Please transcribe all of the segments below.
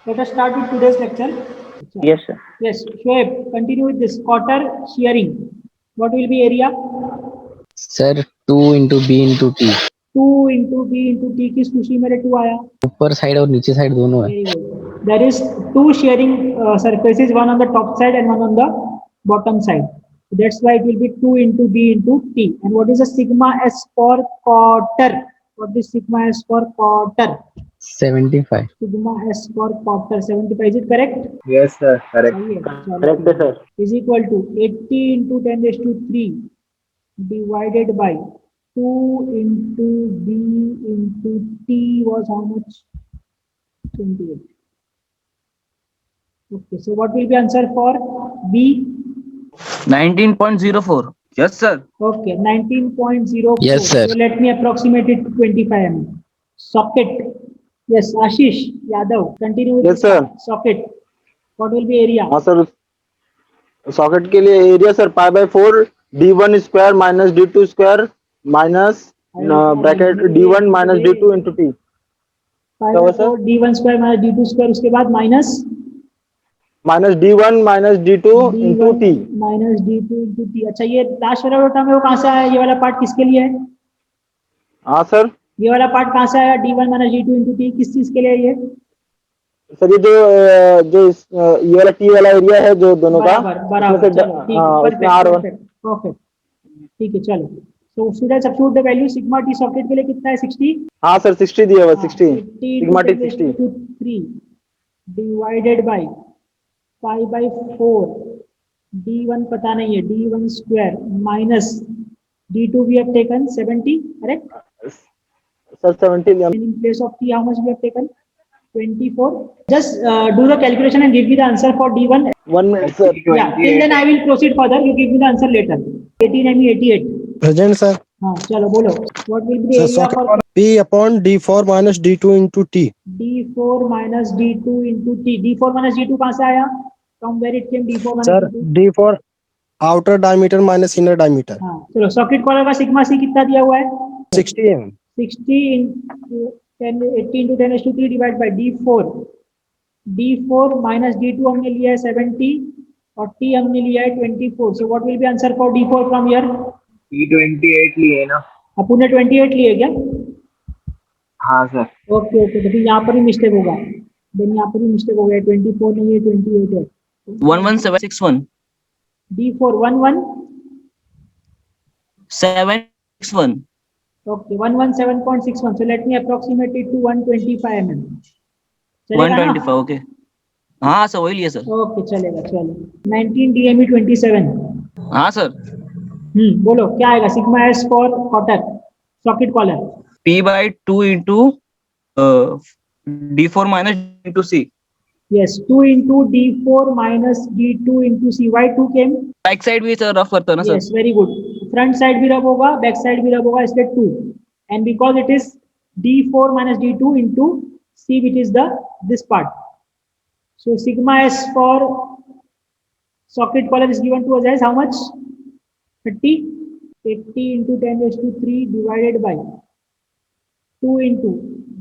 Let us start with today's lecture. Yes, sir. Yes, Shoaib, continue with this quarter shearing. What will be area? Sir 2 into B into T. 2 into B into T किस खुशी मेरे 2 आया? ऊपर side और नीचे side दोनों है. Very good. There is two shearing surfaces, one on the top side and one on the bottom side. That's why it will be 2 into B into T. And what is the sigma S for quarter? What is sigma S for quarter? 75. Sigma S for quarter 75. Is it correct? Yes, sir. Correct. सही है. चलो Correct, ठीक है. sir. Is equal to 80 into 10 raised to 3 divided by 2 into B into T was how much? 28. Okay, so what will be answer for B? 19.04. Yes, sir. Okay, 19.04. Yes, sir. So let me approximate it to 25 mm. Socket. Yes, Ashish Yadav. Continue with Yes, this sir. part. Socket. What will be area? हाँ sir, socket के लिए area sir π/4 d1 square minus d2 square minus bracket d1 minus d2 into t. Pi क्या by हुआ सर? 4 d1 square minus d2 square उसके बाद minus minus d1 minus d2 into d1 t. Minus d2 into t. अच्छा ये last वाला term है वो कहाँ से आया? ये वाला पार्ट किसके लिए है? हाँ सर. ये वाला पार्ट कहाँ से आया? d1 minus d2 into t किस चीज के लिए है ये? सर ये जो ये वाला t वाला एरिया है जो दोनों का बराबर बराबर. उसमें से चलो ठीक है. हाँ उसमें परफेक्ट r1. Perfect perfect. ठीक है चलो. So should I substitute the value sigma t socket के लिए कितना है 60? हाँ सर 60 दिया हुआ 60 80 sigma into t 10 60 to 3 divided by pi by 4 d1 पता नहीं है d1 square minus d2 we have taken 70 correct? Sir 70 लिया. And in place of t how much we have taken? 24. Just do the calculation and give me the answer for d1. 1 minute sir. Yeah, till then I will proceed further. You give me the answer later. 18 and 88. Present sir. हाँ चलो बोलो. What will be the sir area for socket P upon D4 minus D2 into T. d4 minus d2 into t? d4 minus d2 कहाँ से आया? From where it came d4 minus sir d2? D4 outer diameter minus inner diameter. हाँ चलो. Socket collar का sigma C कितना दिया हुआ है? 60 mm. 60 into 10 80 into 10 to 3 divided by d4. d4 minus d2 हमने लिया है 70 और t हमने लिया है 24. So what will be answer for d4 from here? T28 लिए ना. अपन ने 28 लिए क्या? हाँ सर. Okay okay. तो फिर यहाँ पर ही मिस्टेक होगा. देन यहाँ पर ही मिस्टेक हो गया. 24 नहीं है 28 है. 11761. d4 11 761. okay 117.61. So let me approximate it to 125 mm. चलेगा ना? 125. Okay. हाँ सर वही लिया सर. ओके चलेगा. चलो 19 DME 27. हाँ सर. बोलो क्या आएगा? Sigma S for quarter socket collar. P by 2 into D4 minus into C. yes 2 into d4 minus d2 into c. why 2 came? Back side भी सर रफ करता है ना sir. yes very good. Front side भी रब होगा back side भी रब होगा इसलिए 2. and because it is d4 minus d2 into c which is the this part. so sigma s for socket collar is given to us as how much? 30. 80 into 10 raised to 3 divided by 2 into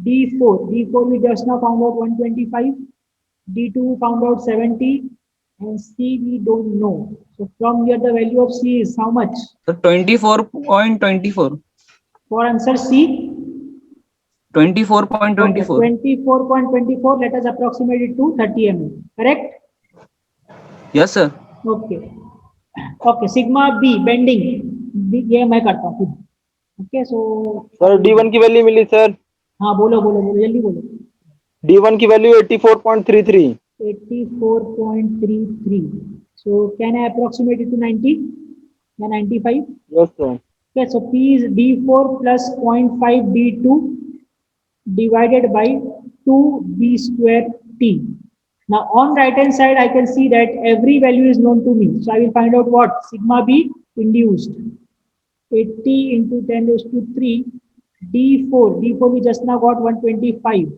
d4. d4 we just now found out 125. d2 we found out 70 and c we don't know. So from here the value of c is how much? So 24.24. For answer C 24.24. 24.24. let us approximate it to 30 mm. correct? Yes sir. okay okay. sigma b bending ये मैं करता हूँ खुद. Okay so sir d1 की value मिली sir. हाँ बोलो बोलो बोलो जल्दी बोलो. d1 की value 84.33. 84.33. so can I approximate it to 90 या 95? Yes sir. okay so p is d4 plus 0.5 d2 divided by 2b square t. now on right hand side I can see that every value is known to me. so I will find out what sigma b induced. 80 into 10 raised to 3 d4 we just now got 125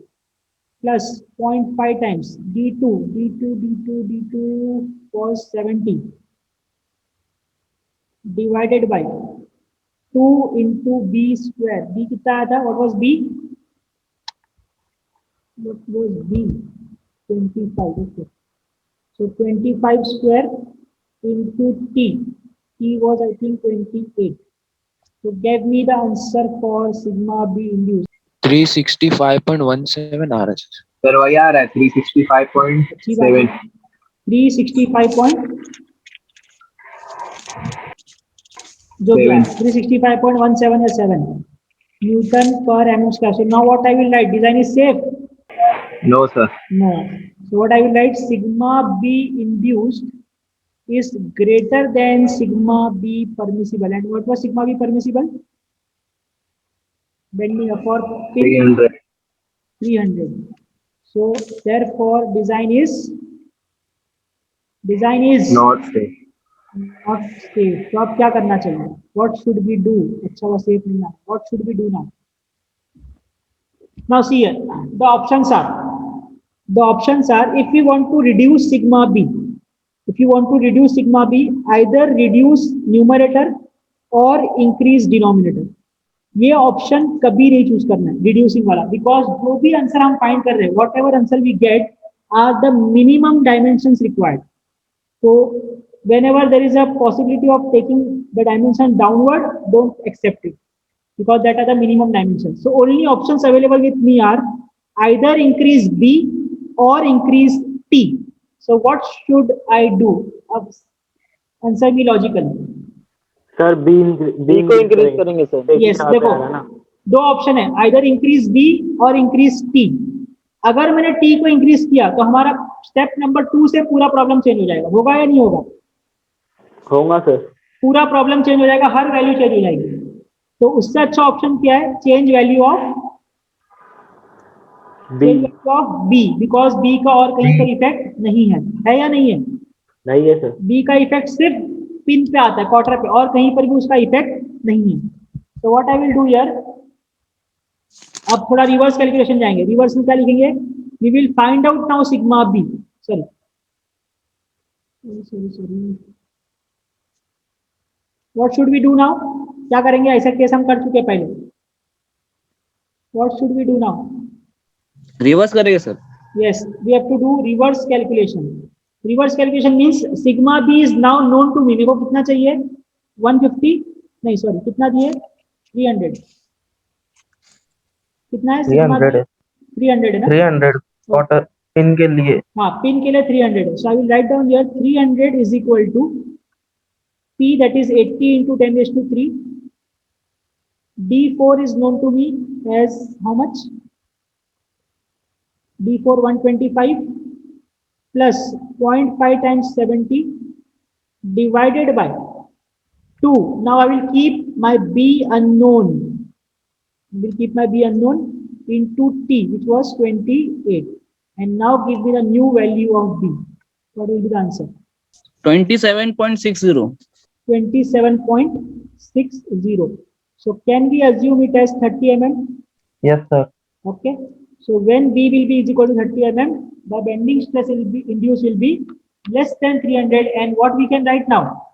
plus 0.5 times d2 was 70 divided by 2 into b square. b कितना आया था? what was b? 25. Okay. So 25 square into T. T was I think 28. So give me the answer for sigma B induced. 365.17 RS. Sir वही आ रहा है अच्छी बात 365.7. है 365 point जो क्या है 365.17 या 7 न्यूटन पर M square. So now what I will write? Design is safe. No sir. No. So what I will write? Sigma B induced is greater than sigma B permissible. And what was sigma B permissible? Bending up for pin 300. 300. So therefore design is Not safe. not safe. तो अब क्या करना चाहिए? What should we do? अच्छा वो safe नहीं है. What should we do now? Now see here, the options are if we want to reduce sigma B, either reduce numerator or increase denominator. ये ऑप्शन कभी नहीं चूज करना है reducing वाला, बिकॉज जो भी आंसर हम फाइंड कर रहे हैं whatever answer we get are the minimum dimensions required. So whenever there is a possibility of taking the dimension downward, don't accept it because that are the minimum dimensions. So only options available with me are either increase B or increase T. So what should I do? Answer me logically. Sir B को increase करेंगे sir. Yes, देखो दो option है, either increase B और increase T. अगर मैंने T को increase किया तो हमारा स्टेप नंबर 2 से पूरा प्रॉब्लम चेंज हो जाएगा. होगा या नहीं होगा? होगा सर. पूरा प्रॉब्लम चेंज हो जाएगा, हर वैल्यू चेंज हो जाएगी. तो उससे अच्छा ऑप्शन क्या है? Change value of B, because B का और कहीं पर इफेक्ट नहीं है या नहीं है? नहीं है सर. बी का इफेक्ट सिर्फ पिन पे आता है, क्वार्टर पे, और कहीं पर भी उसका इफेक्ट नहीं है. तो what I will do here, अब थोड़ा रिवर्स कैलकुलेशन जाएंगे. रिवर्स में क्या लिखेंगे? We will find out now sigma B. Sorry what should we do now? क्या करेंगे? ऐसा केस हम कर चुके पहले. What should we do now? Reverse करेंगे sir. Yes, we have to do reverse calculation. Reverse calculation means sigma b is now known to me. मेरे को कितना चाहिए? 150 नहीं सॉरी कितना दिए? 300. कितना है? 300 300 है ना? 300 क्वार्टर पिन के लिए. हाँ पिन के लिए 300 है. So I will write down here 300 is equal to P, that is 80 into 10 raised to 3. D4 is known to me as how much? D4 125 plus 0.5 times 70 divided by 2. Now I will keep my B unknown. Into T, which was 28. And now give me the new value of B. What will be the answer? 27.60. 27.60. So can we assume it as 30 mm? Yes sir. Okay. So when B will be is equal to 30 mm, the bending stress will be induced will be less than 300. And what we can write now?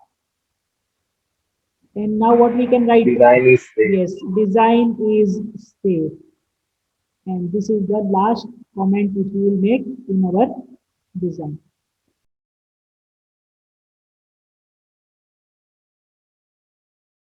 And now what we can write? Design is safe. Yes, design is safe. And this is the last comment which we will make in our design.